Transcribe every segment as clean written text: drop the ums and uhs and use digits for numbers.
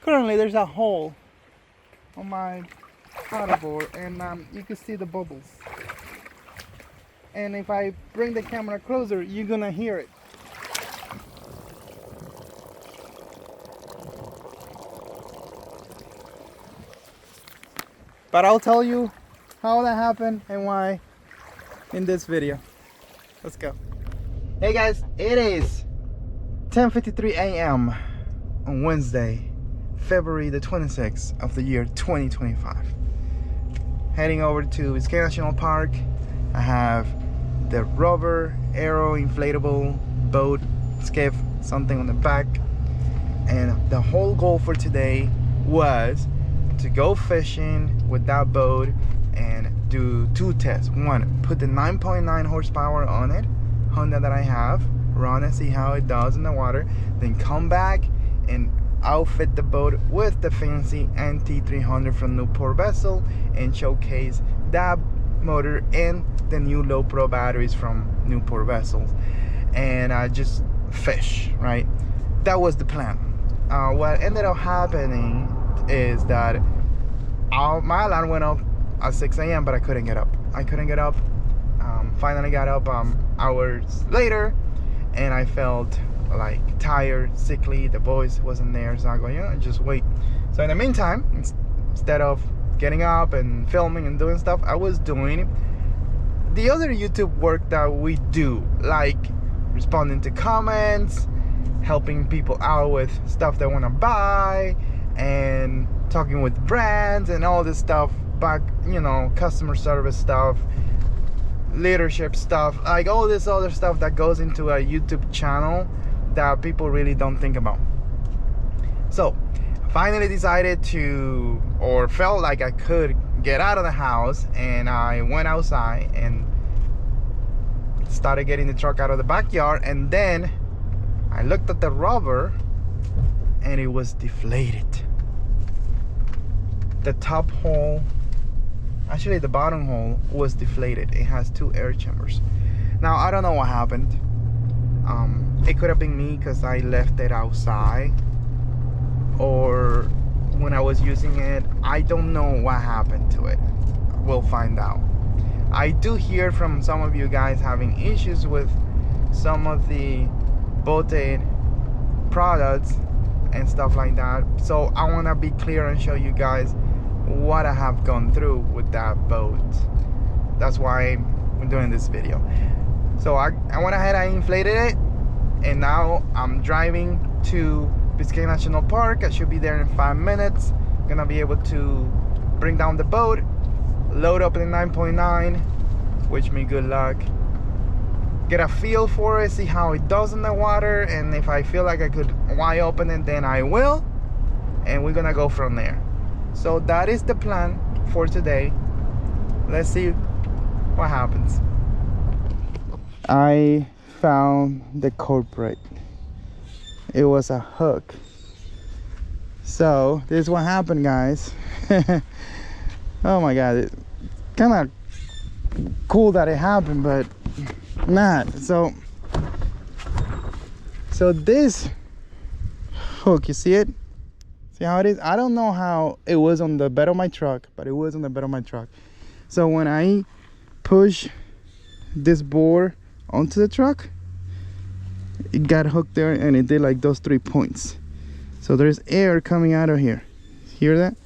currently there's a hole on my paddleboard, and you can see the bubbles. And if I bring the camera closer, you're gonna hear it. But I'll tell you how that happened and why in this video. Let's go. Hey guys, it is 10:53 a.m. on Wednesday, February the 26th of the year 2025. Heading over to Biscayne National Park. I have the Rover Aero inflatable boat, skiff, something on the back. And the whole goal for today was to go fishing with that boat and do two tests. One, put the 9.9 horsepower on it, Honda that I have, run and see how it does in the water, then come back and outfit the boat with the fancy NT300 from Newport vessel and showcase that motor and the new low pro batteries from Newport vessels, and just fish, right? That was the plan. What ended up happening is that my alarm went up at 6 a.m. but I couldn't get up. Finally got up hours later, and I felt like tired, sickly. The voice wasn't there, so I go, yeah, just wait. So in the meantime, instead of getting up and filming and doing stuff, I was doing the other YouTube work that we do, like responding to comments, helping people out with stuff they want to buy, and talking with brands and all this stuff back, you know, customer service stuff, leadership stuff, like all this other stuff that goes into a YouTube channel that people really don't think about. So finally decided to, or felt like I could get out of the house, and I went outside and started getting the truck out of the backyard, and then I looked at the rubber and it was deflated. The top hole, actually the bottom hole, was deflated. It has two air chambers. Now I don't know what happened. It could have been me because I left it outside, or when I was using it, I don't know what happened to it. We'll find out. I do hear from some of you guys having issues with some of the Bote products and stuff like that, so I want to be clear and show you guys what I have gone through with that boat. That's why I'm doing this video. So I went ahead, I inflated it, and now I'm driving to Biscayne National Park. I should be there in 5 minutes. Gonna be able to bring down the boat, load up the 9.9, wish me good luck, get a feel for it, see how it does in the water, and if I feel like I could wide open it, then I will, and we're gonna go from there. So that is the plan for today. Let's see what happens. I found the culprit. It was a hook. So this is what happened, guys. Oh my god, it's kind of cool that it happened, but not. So this hook, you see it? See how it is? I don't know how it was on the bed of my truck, but it was on the bed of my truck. So when I push this board onto the truck, it got hooked there, and it did like those 3 points. So there's air coming out of here. Hear that?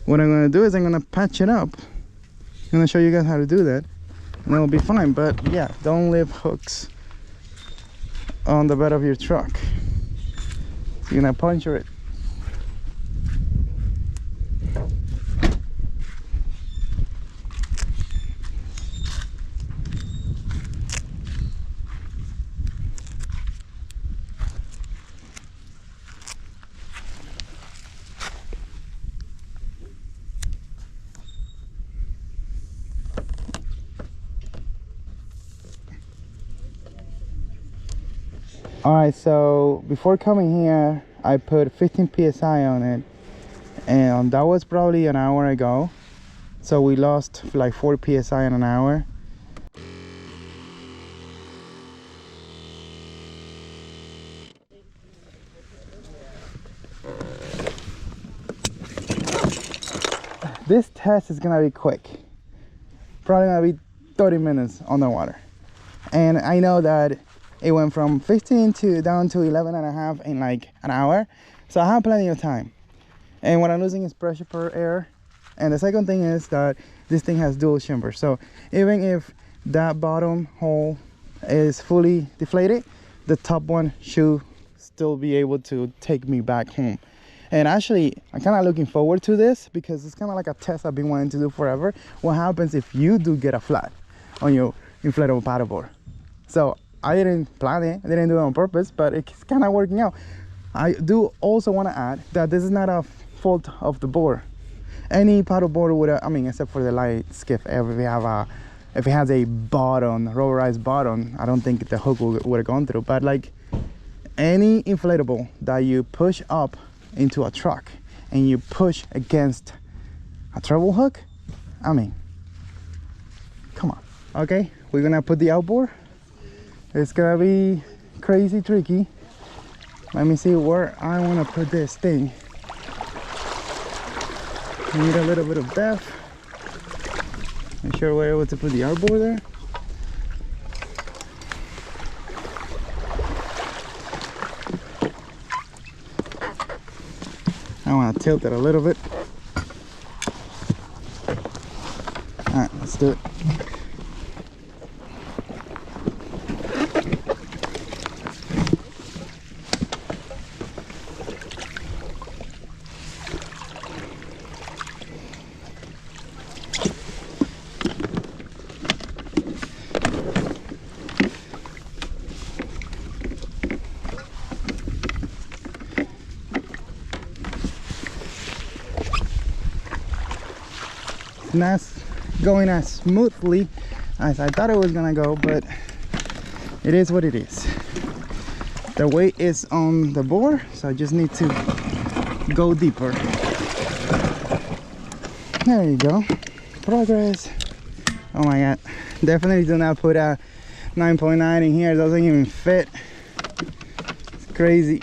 What I'm gonna do is I'm gonna patch it up. I'm gonna show you guys how to do that, and it'll be fine. But yeah, don't leave hooks on the bed of your truck. You're gonna puncture it. Alright, so before coming here, I put 15 psi on it, and that was probably an hour ago. So we lost like 4 psi in an hour. This test is gonna be quick, probably gonna be 30 minutes underwater. And I know that it went from 15 to down to 11.5 in like an hour, so I have plenty of time. And what I'm losing is pressure per air. And the second thing is that this thing has dual chambers, so even if that bottom hole is fully deflated, the top one should still be able to take me back home. And actually, I'm kind of looking forward to this because it's kind of like a test I've been wanting to do forever. What happens if you do get a flat on your inflatable paddleboard? So I didn't plan it, I didn't do it on purpose, but it's kind of working out. I do also want to add that this is not a fault of the board. Any paddleboard would, I mean, except for the light skiff, if it has a bottom, rubberized bottom, I don't think the hook would have gone through. But like any inflatable that you push up into a truck and you push against a treble hook, I mean, come on. Okay, we're gonna put the outboard. It's gonna be crazy tricky. Let me see where I want to put this thing. I need a little bit of depth. Make sure we're able to put the outboard there. I want to tilt it a little bit. All right, let's do it. Not going as smoothly as I thought it was gonna go, but it is what it is. The weight is on the board, so I just need to go deeper. There you go. Progress. Oh my god, definitely do not put a 9.9 in here, it doesn't even fit. It's crazy.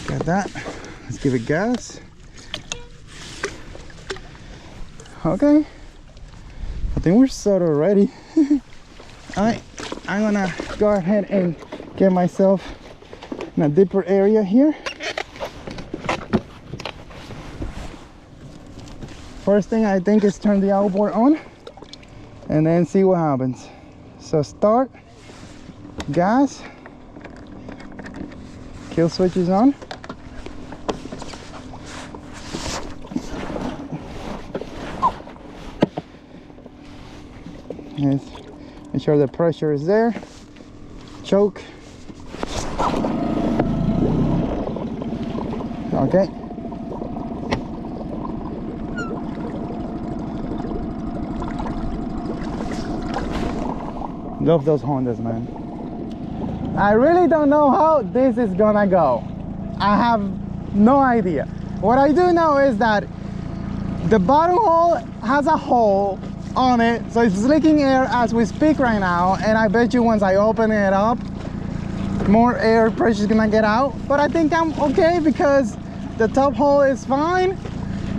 Got that. Let's give it gas. Okay, I think we're sort of ready. Alright, I'm gonna go ahead and get myself in a deeper area here. First thing I think is turn the outboard on and then see what happens. So start, gas, kill switch is on. Yes. Make sure the pressure is there. Choke. Okay. Love those Hondas, man. I really don't know how this is gonna go. I have no idea. What I do know is that the bottom hole has a hole on it, so it's leaking air as we speak right now, and I bet you once I open it up, more air pressure is gonna get out. But I think I'm okay because the top hole is fine,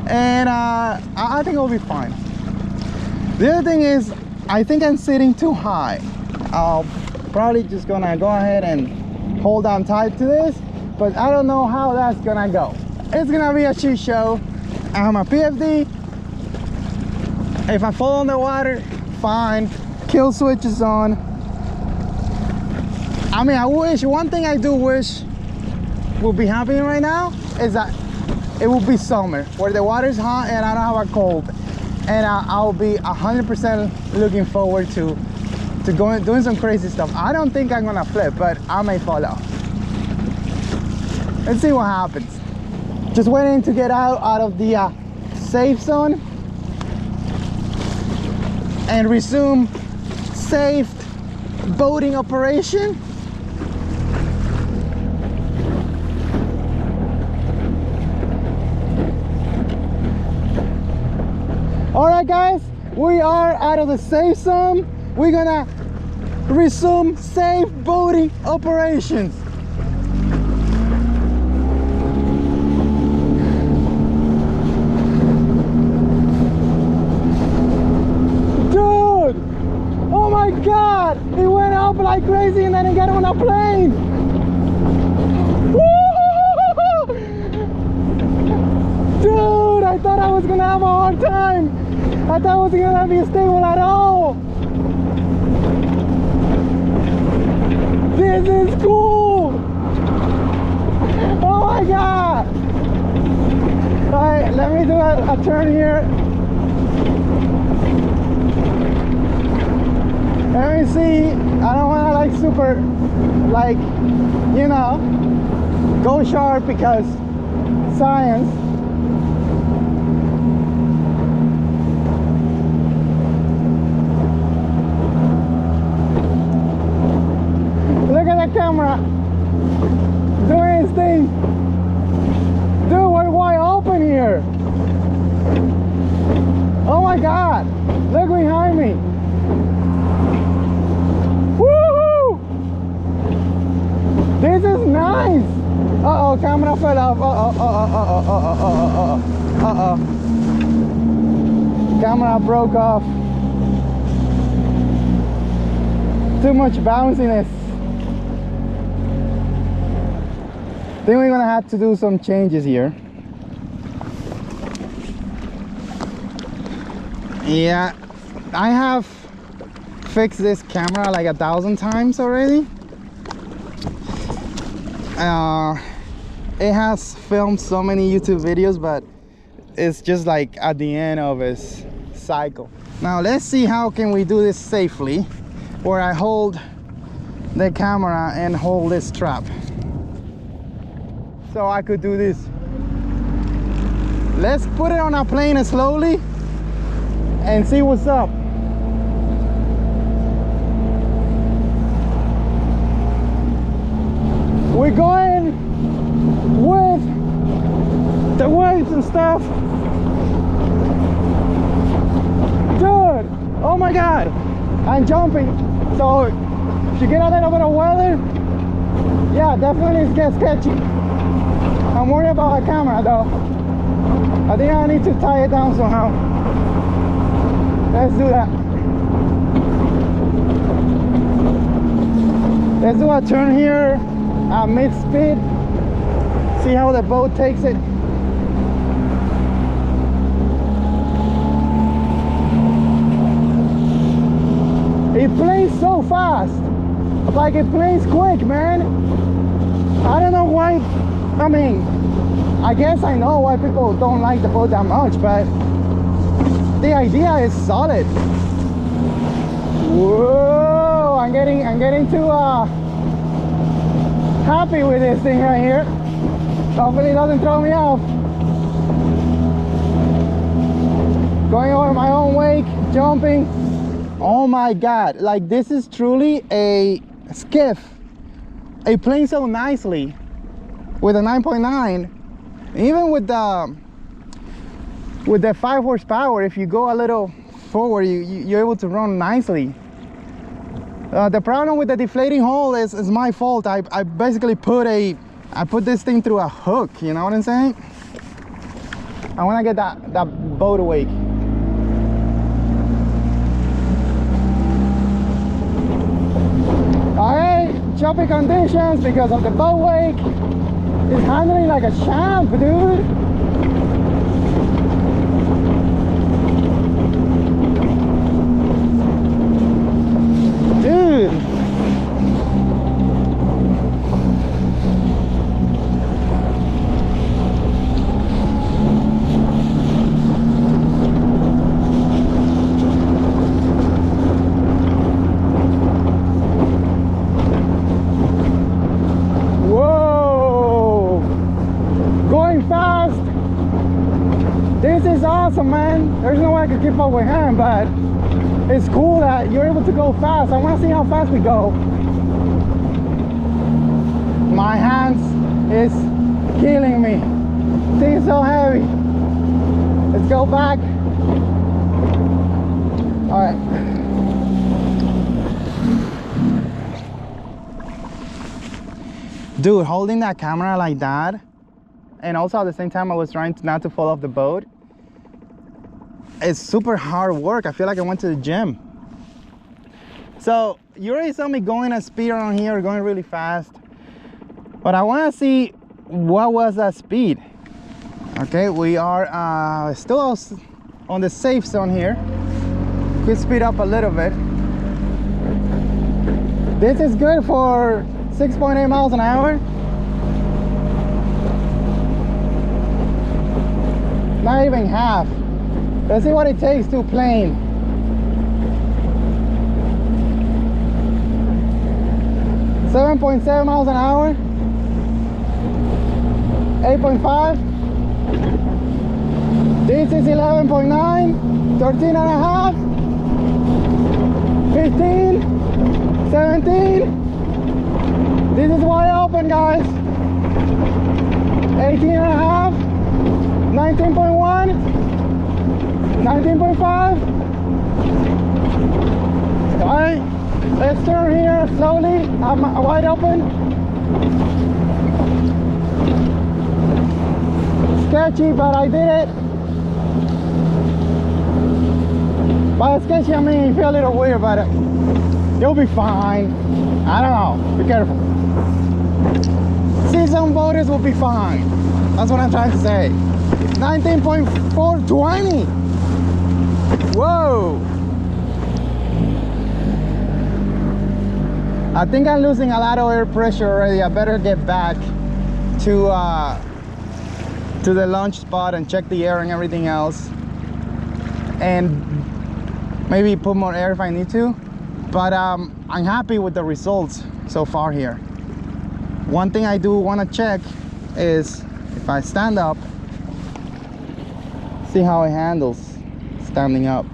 and I think it'll be fine. The other thing is, I think I'm sitting too high. I'll probably just gonna go ahead and hold on tight to this, but I don't know how that's gonna go. It's gonna be a shit show. I have my PFD. If I fall in the water, fine. Kill switch is on. I mean, I wish, one thing I do wish will be happening right now is that it will be summer, where the water is hot and I don't have a cold. And I'll be 100% looking forward to doing some crazy stuff. I don't think I'm gonna flip, but I may fall off. Let's see what happens. Just waiting to get out of the safe zone and resume safe boating operation. All right, guys, we are out of the safe zone. We're gonna resume safe boating operations. god! It went up like crazy and then it got on a plane! Woo! Dude, I thought I was gonna have a hard time! I thought I wasn't gonna be stable at all! This is cool! Oh my god! Alright, let me do a turn here. Let me see. I don't want to like super, like, you know, go sharp because science. Look at that camera doing its thing. Dude, we're wide open here. Oh my god, look behind me. Woohoo! This is nice. Uh-oh, camera fell off. Uh-oh. Camera broke off. Too much bounciness. Then we're gonna have to do some changes here. Yeah, I have fixed this camera like 1,000 times already. It has filmed so many YouTube videos, but it's just like at the end of its cycle. Now let's see how can we do this safely, where I hold the camera and hold this strap. So I could do this. Let's put it on a plane slowly and see what's up. We're going with the waves and stuff. Dude, oh my god, I'm jumping. So if you get a little bit of weather, yeah, definitely it gets sketchy. I'm worried about the camera though. I think I need to tie it down somehow. Let's do that. Let's do a turn here at mid-speed. See how the boat takes it. It plays so fast. Like it plays quick, man. I don't know why. I mean, I guess I know why people don't like the boat that much, but the idea is solid. Whoa! I'm getting too happy with this thing right here. Hopefully it doesn't throw me off. Going over my own wake, jumping. Oh my god! Like this is truly a skiff. It plays so nicely with a 9.9. Even with the 5 horsepower, if you go a little forward, you're able to run nicely. The problem with the deflating hull is my fault. I basically put this thing through a hook, you know what I'm saying? I want to get that boat awake. Alright, choppy conditions because of the boat wake. It's handling like a champ, dude. Awesome, man. There's no way I could keep up with him, but it's cool that you're able to go fast. I want to see how fast we go. My hands is killing me. Thing's so heavy. Let's go back. All right. Dude, holding that camera like that, and also at the same time I was trying not to fall off the boat. It's super hard work. I feel like I went to the gym. So you already saw me going at speed around here, going really fast. But I want to see what was that speed. Okay, we are still on the safe zone here. Could speed up a little bit. This is good for 6.8 miles an hour. Not even half. Let's see what it takes to plane. .7 miles an hour. 8.5. This is 11.9. 13 and a half. 15. 17. This is wide open, guys. 18 and a half. 19.1. 19.5. All right, let's turn here slowly. I'm wide open. Sketchy, but I did it. By sketchy, I mean you feel a little weird, but you'll be fine. I don't know. Be careful. Seasoned boaters will be fine. That's what I'm trying to say. 19.420. Whoa. I think I'm losing a lot of air pressure already. I better get back to the launch spot and check the air and everything else, and maybe put more air if I need to. But I'm happy with the results so far here. One thing I do want to check is if I stand up, see how it handles standing up.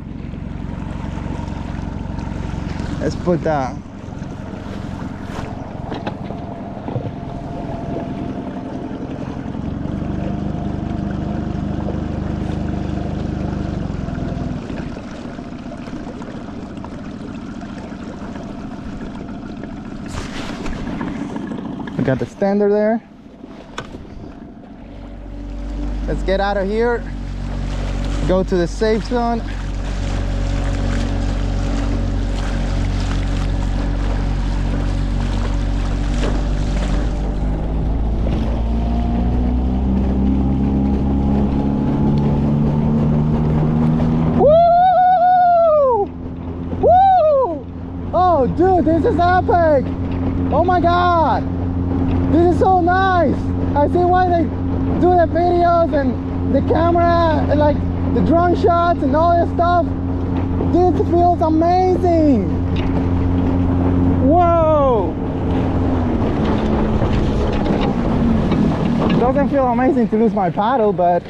Let's put that. We got the standard there. Let's get out of here. Go to the safe zone. Woo! Woo! Oh, dude, this is epic! Oh my God! This is so nice! I see why they do the videos and the camera and like the drone shots and all this stuff. This feels amazing. Whoa. Doesn't feel amazing to lose my paddle, but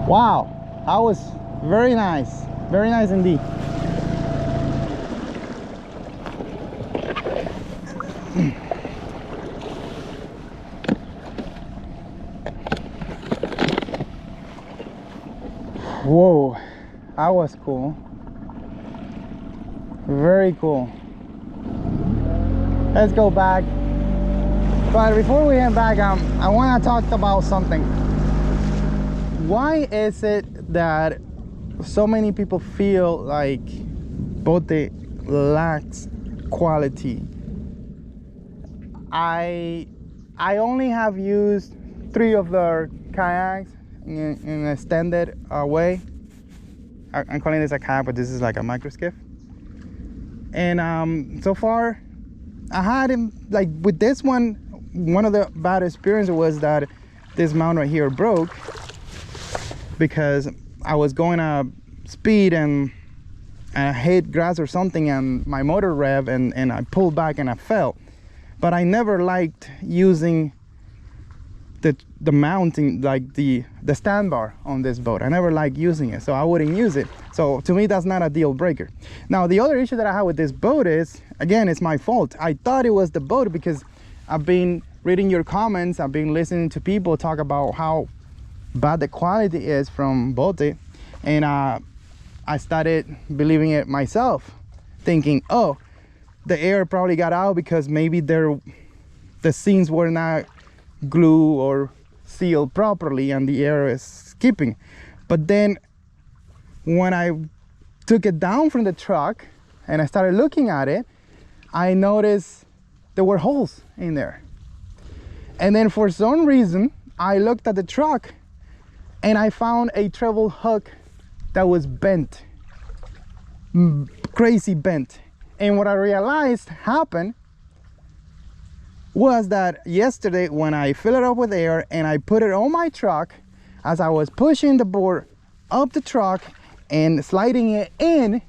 wow, that was very nice indeed. Whoa, that was cool. Very cool. Let's go back. But before we head back, I want to talk about something. Why is it that so many people feel like Bote lacks quality? I only have used 3 of their kayaks in a standard way. I'm calling this a kayak, but this is like a micro skiff. And so far I had him like with this one. One of the bad experiences was that this mount right here broke because I was going at speed and I hit grass or something and my motor rev and I pulled back and I fell. But I never liked using the mounting, like the stand bar on this boat. I never liked using it, so I wouldn't use it. So to me, that's not a deal breaker. Now the other issue that I have with this boat is, again, it's my fault. I thought it was the boat because I've been reading your comments, I've been listening to people talk about how bad the quality is from Bote, and I started believing it myself, thinking, oh, the air probably got out because maybe the seams were not glue or sealed properly and the air is skipping. But then when I took it down from the truck and I started looking at it, I noticed there were holes in there. And then for some reason, I looked at the truck and I found a treble hook that was bent, crazy bent. And what I realized happened was that yesterday when I filled it up with air and I put it on my truck, as I was pushing the board up the truck and sliding it in,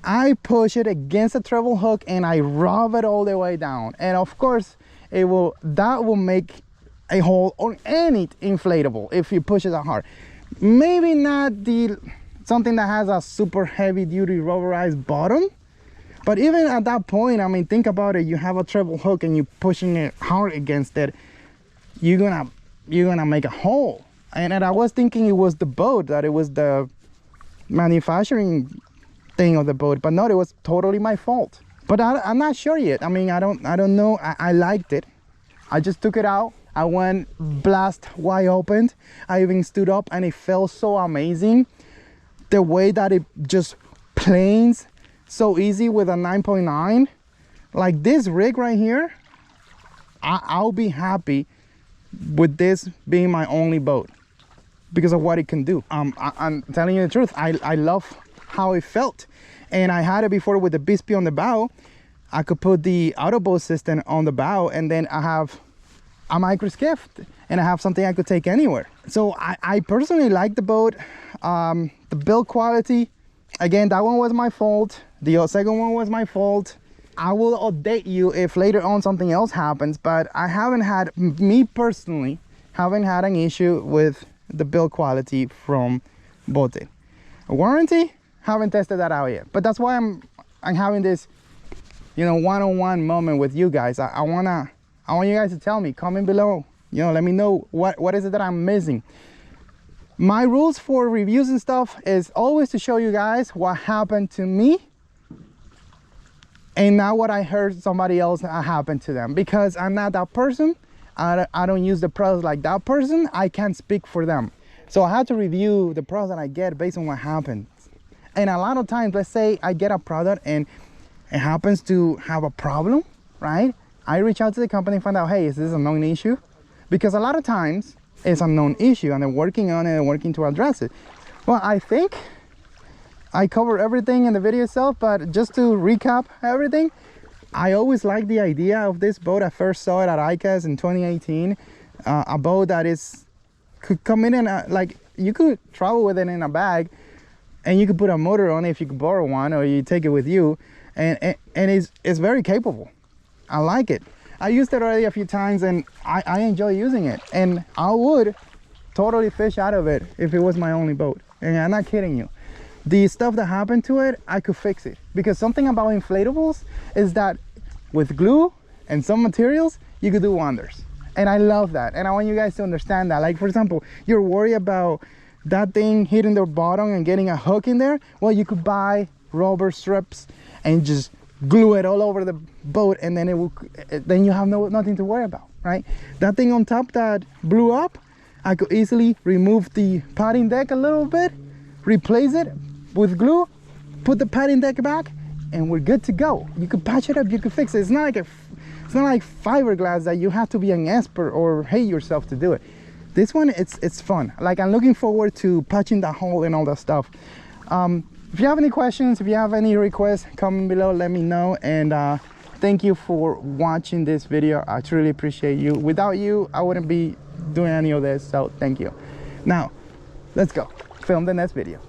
I push it against the treble hook and I rub it all the way down. And of course, that will make a hole on any inflatable if you push it that hard. Maybe not something that has a super heavy duty rubberized bottom, but even at that point, I mean, think about it. You have a treble hook and you're pushing it hard against it, you're gonna make a hole. And I was thinking it was the boat, that it was the manufacturing thing of the boat, but no, it was totally my fault. But I'm not sure yet. I mean, I don't know. I liked it. I just took it out. I went blast wide open. I even stood up and it felt so amazing. The way that it just planes so easy with a 9.9. Like this rig right here, I'll be happy with this being my only boat because of what it can do. I'm telling you the truth. I love how it felt. And I had it before with the Bisbee on the bow. I could put the auto boat system on the bow, and then I have a micro skiff and I have something I could take anywhere. So I personally like the boat. The build quality, again, that one was my fault. The second one was my fault. I will update you if later on something else happens, but I haven't had, me personally, haven't had an issue with the build quality from Bote. Warranty, haven't tested that out yet, but that's why I'm having this, you know, one-on-one moment with you guys. I want you guys to tell me, comment below, you know, let me know what is it that I'm missing. My rules for reviews and stuff is always to show you guys what happened to me and not what I heard somebody else happened to them, because I'm not that person. I don't use the products like that person. I can't speak for them. So I have to review the products that I get based on what happened. And a lot of times, let's say I get a product and it happens to have a problem, right? I reach out to the company and find out, hey, is this a known issue? Because a lot of times it's a known issue and they're working on it and working to address it. Well, I think I covered everything in the video itself, but just to recap everything, I always liked the idea of this boat. I first saw it at ICAS in 2018. A boat that could come in and like you could travel with it in a bag, and you could put a motor on it if you could borrow one, or you take it with you, and it's very capable. I like it. I used it already a few times and I enjoy using it, and I would totally fish out of it if it was my only boat. And I'm not kidding you. The stuff that happened to it, I could fix it, because something about inflatables is that with glue and some materials, you could do wonders. And I love that, and I want you guys to understand that. Like, for example, you're worried about that thing hitting the bottom and getting a hook in there. Well, you could buy rubber strips and just glue it all over the boat, and then you have nothing to worry about, right? That thing on top that blew up, I could easily remove the padding deck a little bit, replace it with glue, put the padding deck back, and we're good to go. You could patch it up, you could fix it. It's not like fiberglass that you have to be an expert or hate yourself to do it. This one, it's fun. Like, I'm looking forward to patching that hole and all that stuff. If you have any questions, if you have any requests, comment below, let me know. And thank you for watching this video. I truly appreciate you. Without you, I wouldn't be doing any of this, so thank you. Now, let's go film the next video.